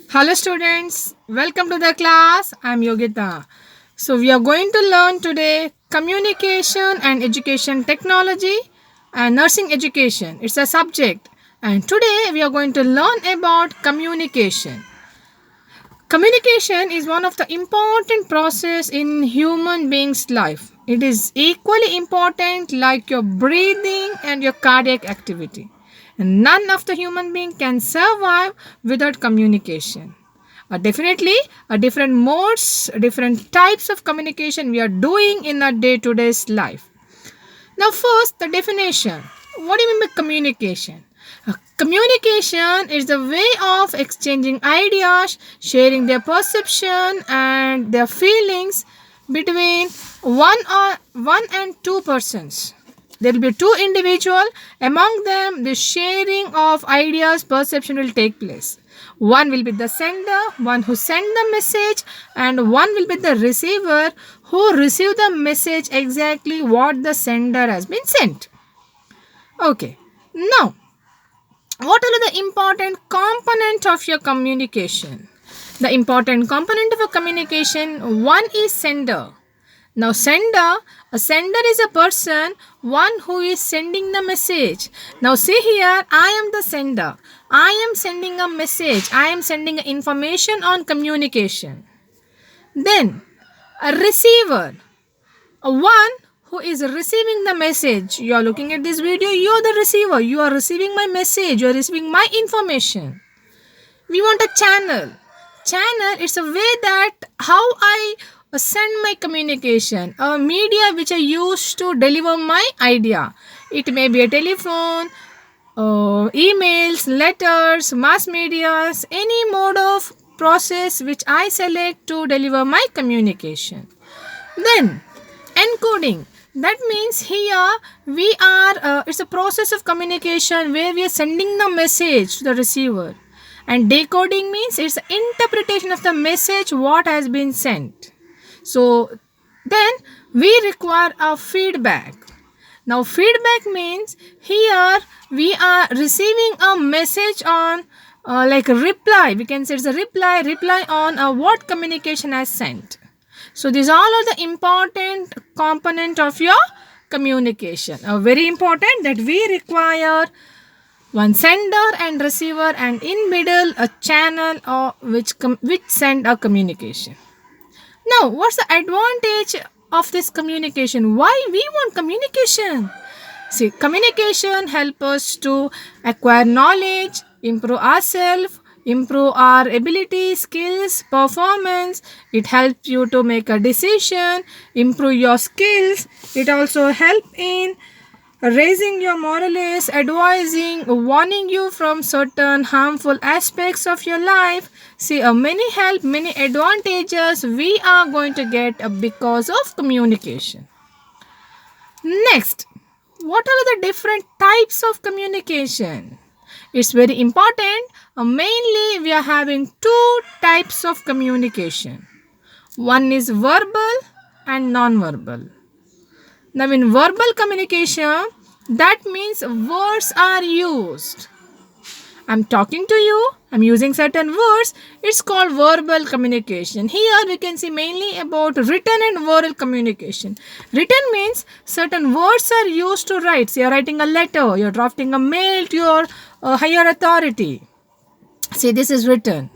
Hello students, welcome to the class. I'm Yogita. So we are going to learn today communication and education technology and nursing education. It's a subject. And today we are going to learn about communication. Communication is one of the important process in human being's life. It is equally important like your breathing and your cardiac activity. And none of the human being can survive without communication. Definitely, different modes, different types of communication we are doing in our day-to-day life. Now, first, the definition. What do you mean by communication? Communication is the way of exchanging ideas, sharing their perception and their feelings between one and two persons. There will be two individuals. Among them, the sharing of ideas, perception will take place. One will be the sender, one who sent the message, and one will be the receiver who received the message exactly what the sender has been sent. Okay. Now, what are the important component of your communication? The important component of a communication, one is sender. Now, a sender is a person, one who is sending the message. Now, see here, I am the sender. I am sending a message. I am sending information on communication. Then, a receiver, a one who is receiving the message. You are looking at this video, you are the receiver. You are receiving my message. You are receiving my information. We want a channel. Channel is a way that how I send my communication, a media which I use to deliver my idea. It may be a telephone, emails, letters, mass medias, any mode of process which I select to deliver my communication. Then encoding. That means here we are, it's a process of communication where we are sending the message to the receiver. And decoding means it's interpretation of the message what has been sent. So then we require a feedback. Now feedback means here we are receiving a message on like a reply. We can say it's a reply on what communication has sent. So these all are the important component of your communication. Very important that we require one sender and receiver, and in middle a channel or which send a communication. Now, what's the advantage of this communication? Why we want communication? See, communication help us to acquire knowledge, improve ourselves, improve our ability, skills, performance. It helps you to make a decision, improve your skills. It also help in raising your morals, advising, warning you from certain harmful aspects of your life. See, many help, many advantages we are going to get because of communication. Next, what are the different types of communication? It's very important. Mainly, we are having two types of communication. One is verbal and non-verbal. Now, in verbal communication, that means words are used. I'm talking to you, I'm using certain words, it's called verbal communication. Here we can see mainly about written and oral communication. Written means certain words are used to write. So you're writing a letter, you're drafting a mail to your higher authority. See, this is written.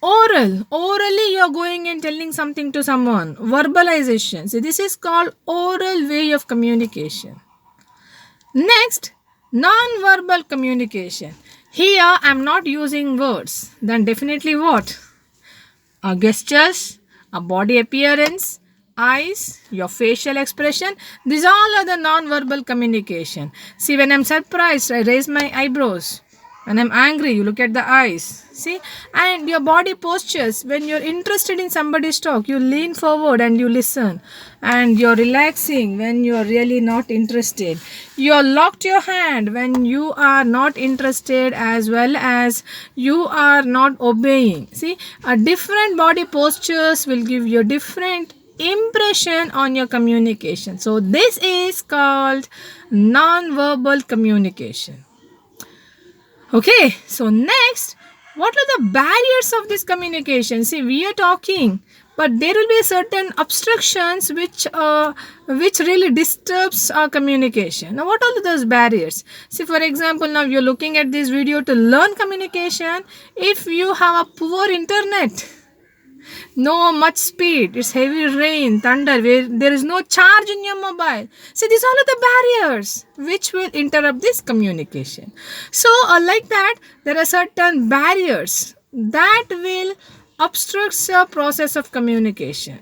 Orally you are going and telling something to someone. Verbalization. See, this is called oral way of communication. Next, non-verbal communication. Here I am not using words. Then definitely what? Gestures, a body appearance, eyes, your facial expression. These all are the non-verbal communication. See, when I'm surprised, I raise my eyebrows. When I'm angry, you look at the eyes. See, and your body postures. When you're interested in somebody's talk, you lean forward and you listen. And you're relaxing when you're really not interested. You're locked your hand when you are not interested, as well as you are not obeying. See, a different body postures will give you different impression on your communication. So this is called non-verbal communication. Okay, so next, What are the barriers of this communication? See, we are talking, but there will be certain obstructions which really disturbs our communication. Now, what are those barriers? See, for example, now you're looking at this video to learn communication. If you have a poor internet, no much speed, it's heavy rain, thunder, where there is no charge in your mobile. See, these all are the barriers which will interrupt this communication. So, like that, there are certain barriers that will obstruct the process of communication.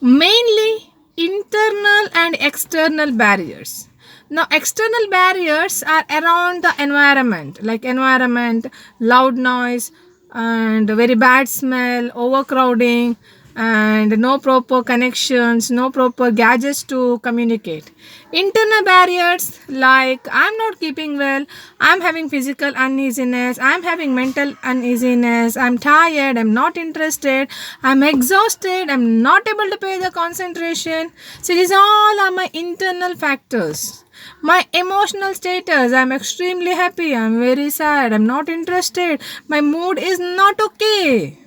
Mainly internal and external barriers. Now, external barriers are around the environment, like environment, loud noise, and very bad smell, overcrowding, and no proper connections, no proper gadgets to communicate. Internal barriers like I'm not keeping well, I'm having physical uneasiness, I'm having mental uneasiness, I'm tired, I'm not interested, I'm exhausted, I'm not able to pay the concentration. So these all are my internal factors. My emotional status, I'm extremely happy, I'm very sad, I'm not interested, my mood is not okay.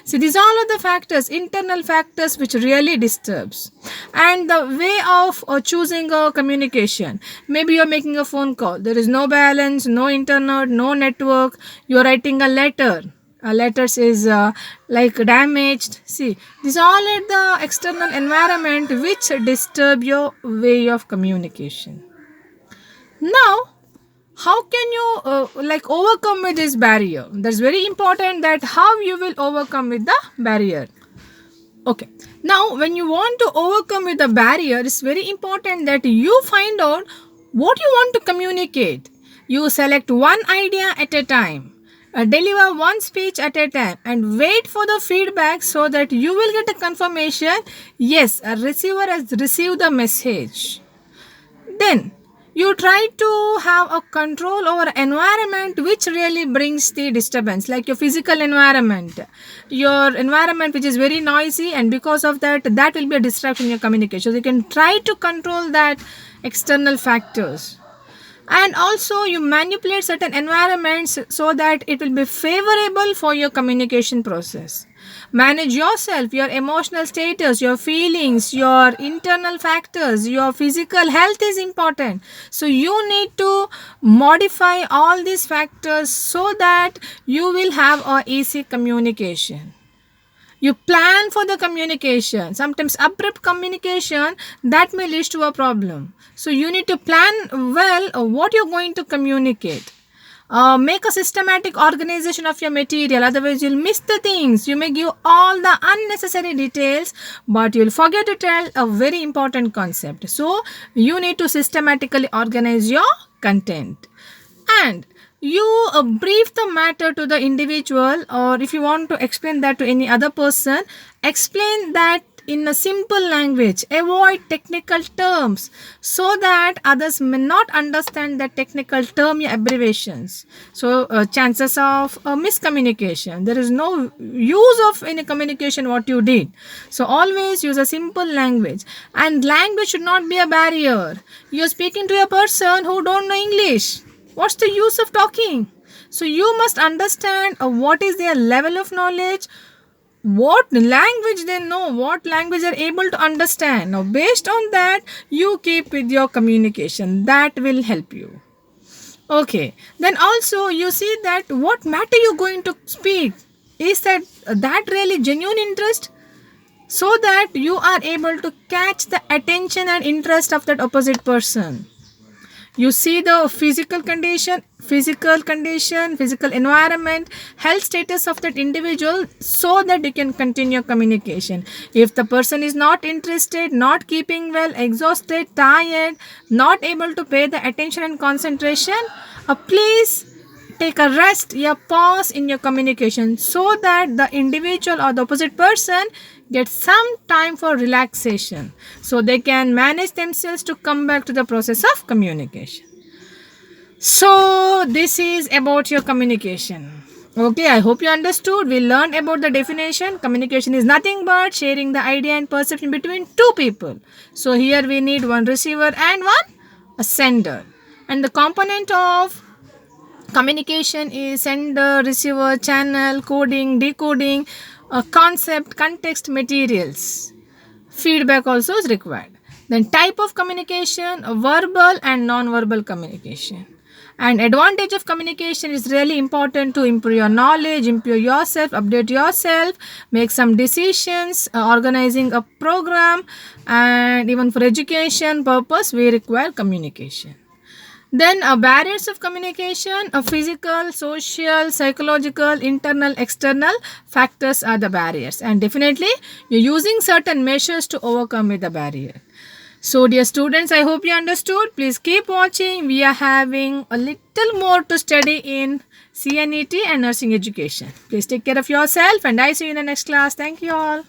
See, these all are the factors, internal factors which really disturbs. And the way of choosing a communication. Maybe you're making a phone call. There is no balance, no internet, no network. You're writing a letter. A letter is like damaged. See, these all are the external environment which disturb your way of communication. Now, how can you like overcome with this barrier? That's very important, that how you will overcome with the barrier. Okay, now when you want to overcome with the barrier, it's very important that you find out what you want to communicate. You select one idea at a time, deliver one speech at a time, and wait for the feedback so that you will get a confirmation, yes, a receiver has received the message. Then you try to have a control over environment which really brings the disturbance, like your physical environment, your environment which is very noisy, and because of that, that will be a distraction in your communication. So you can try to control that external factors. And also you manipulate certain environments so that it will be favorable for your communication process. Manage yourself, your emotional status, your feelings, your internal factors, your physical health is important. So you need to modify all these factors so that you will have a easy communication. You plan for the communication. Sometimes abrupt communication, that may lead to a problem. So you need to plan well what you're going to communicate. Make a systematic organization of your material, otherwise you'll miss the things. You may give all the unnecessary details, but you'll forget to tell a very important concept. So you need to systematically organize your content. And you brief the matter to the individual, or if you want to explain that to any other person, explain that in a simple language. Avoid technical terms so that others may not understand the technical term abbreviations. So chances of miscommunication. There is no use of any communication what you did. So always use a simple language, and language should not be a barrier. You're speaking to a person who don't know English. What's the use of talking? So you must understand what is their level of knowledge, what language they know, what language they are able to understand. Now, based on that, you keep with your communication. That will help you. Okay. Then also you see that what matter you're going to speak. Is that really genuine interest? So that you are able to catch the attention and interest of that opposite person. You see the physical condition, physical environment, health status of that individual so that you can continue communication. If the person is not interested, not keeping well, exhausted, tired, not able to pay the attention and concentration, please take a rest, a pause in your communication so that the individual or the opposite person gets some time for relaxation so they can manage themselves to come back to the process of communication. So this is about your communication. Okay, I hope you understood. We learned about the definition. Communication is nothing but sharing the idea and perception between two people. So here we need one receiver and one a sender. And the component of Communication is sender, receiver, channel, coding, decoding, concept, context, materials. Feedback also is required. Then type of communication, verbal and non-verbal communication. And advantage of communication is really important to improve your knowledge, improve yourself, update yourself, make some decisions, organizing a program, and even for education purpose we require communication. Then barriers of communication, physical, social, psychological, internal, external factors are the barriers, and definitely you're using certain measures to overcome with the barrier. So dear students, I hope you understood. Please keep watching. We are having a little more to study in CNET and nursing education. Please take care of yourself, and I see you in the next class. Thank you all.